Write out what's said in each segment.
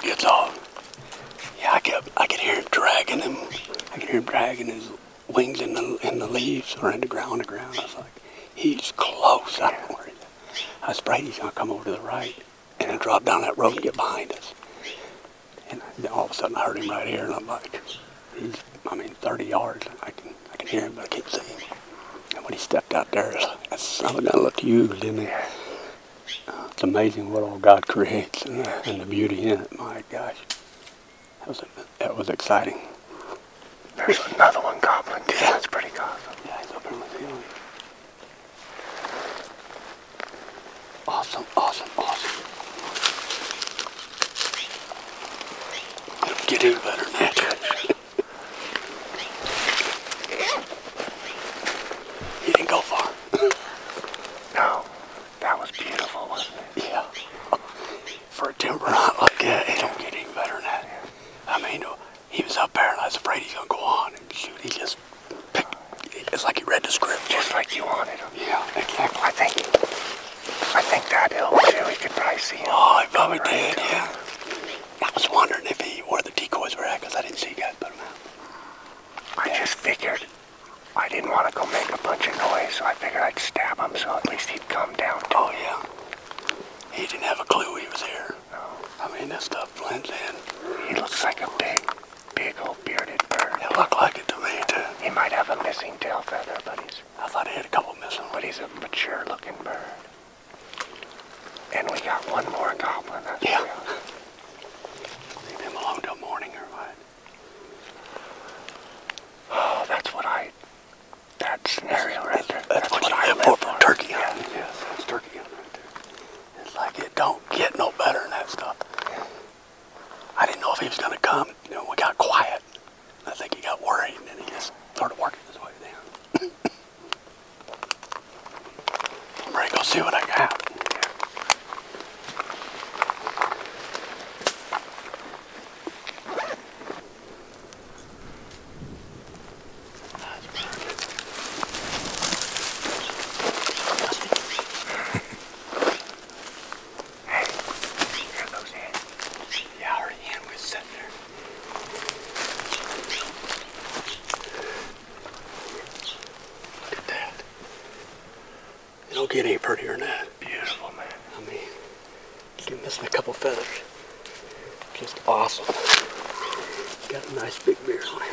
gets off. Yeah, I could hear him dragging him. I could hear him dragging his wings in the leaves or in the ground. I was like, he's close. I don't worry. I was afraid he's gonna come over to the right and then drop down that road and get behind us. And all of a sudden I heard him right here, and I'm like, he's, 30 yards. I can hear him, but I can't see him. And when he stepped out there, that son of a gun looked huge, didn't he? It's amazing what all God creates and the beauty in it. My gosh, that was exciting. There's another one gobbling too. Yeah. That's pretty awesome. Yeah, he's up in the ceiling. Awesome, awesome, awesome. It'll get any better than that. He didn't go far. No, that was beautiful, wasn't it? Yeah. For a timber hunt like that, it don't get any better than that. He was up there and I was afraid he's going to go on and shoot. He just picked, it's like he read the script. Just like you wanted him. Yeah, exactly. I think that hill too, he could probably see him. Oh, he probably did, yeah. I was wondering where the decoys were at, because I didn't see you guys put them out. I just figured I didn't want to go make a bunch of noise, so I figured I'd stab him so at least he'd come down to Oh, yeah. He didn't have a clue he was here. No. That stuff blends in. He looks like a big old bearded bird. It looked like it to me, too. He might have a missing tail feather, but I thought he had a couple missing. but he's a mature looking bird. And we got one more goblin. That's Yeah. real. Leave him alone till morning or what? Oh, that scenario right there. That's what you live for turkey hunting. Yeah, that's turkey hunting right there. It's like it don't get no better than that stuff. I didn't know if he was going to come. We got quiet. I think he got worried, and then he just started working his way down. I'm ready to go see what I got. Don't get any prettier than that. Beautiful, man. You're missing a couple feathers. Just awesome. Got a nice big beard on him.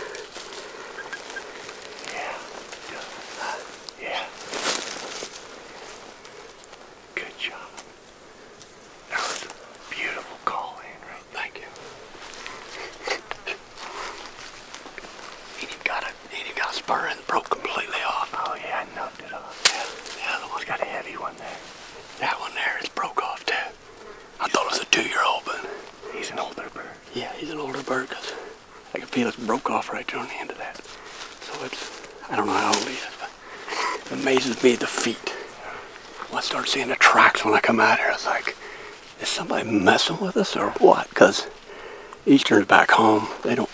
Yeah. Good job. That was a beautiful call in, right? Thank you. He didn't got a spur and broke completely off. Oh yeah, I knocked it off. Yeah, the other one's Got a heavy one there. That one there is broke off too. I thought it was a 2-year-old, but He's an older bird. yeah, he's an older bird because I can feel it broke off right there on the end of that. So I don't know how old he is, but it amazes me the feet. When I start seeing the tracks when I come out here, it's like, is somebody messing with us or what? Because Easterns back home, they don't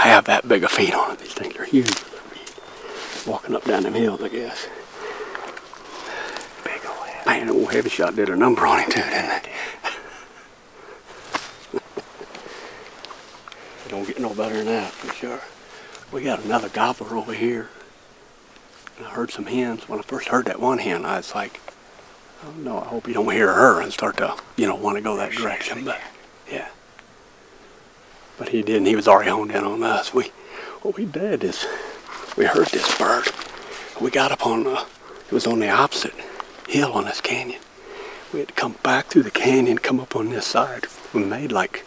have that big of feet on them. These things are huge for their feet. Walking up down them hills, I guess. Big old head. Man, old heavy shot did a number on him too, didn't it? It don't get no better than that, for sure. We got another gobbler over here. And I heard some hens. When I first heard that one hen, I was like, oh no, I hope you don't hear her and start to, want to go that direction. But yeah. But he didn't. He was already honed in on us. What we did is we heard this bird. We got up on it was on the opposite hill on this canyon. We had to come back through the canyon, come up on this side. We made like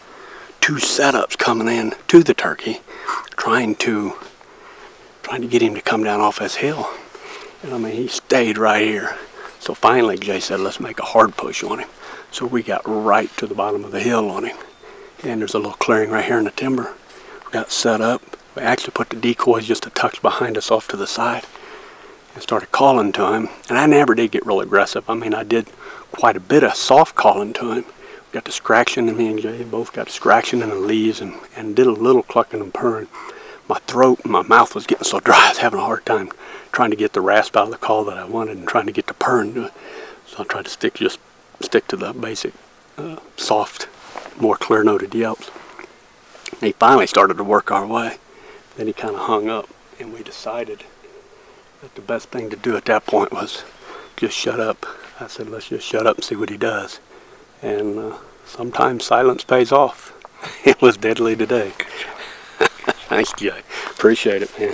2 setups coming in to the turkey, trying to get him to come down off this hill. And he stayed right here. So finally Jay said, let's make a hard push on him. So we got right to the bottom of the hill on him. And there's a little clearing right here in the timber. We got set up. We actually put the decoys just a touch behind us off to the side and started calling to him. And I never did get real aggressive. I did quite a bit of soft calling to him. We got the scratching, and me and Jay both got the scratching in the leaves and did a little clucking and purring. My throat and my mouth was getting so dry, I was having a hard time trying to get the rasp out of the call that I wanted and trying to get the purring to it. So I tried to stick to the basic soft more clear-noted yelps. And he finally started to work our way. Then he kind of hung up, and we decided that the best thing to do at that point was just shut up. I said, let's just shut up and see what he does. And sometimes silence pays off. It was deadly today. Thanks, Jay. Appreciate it, man.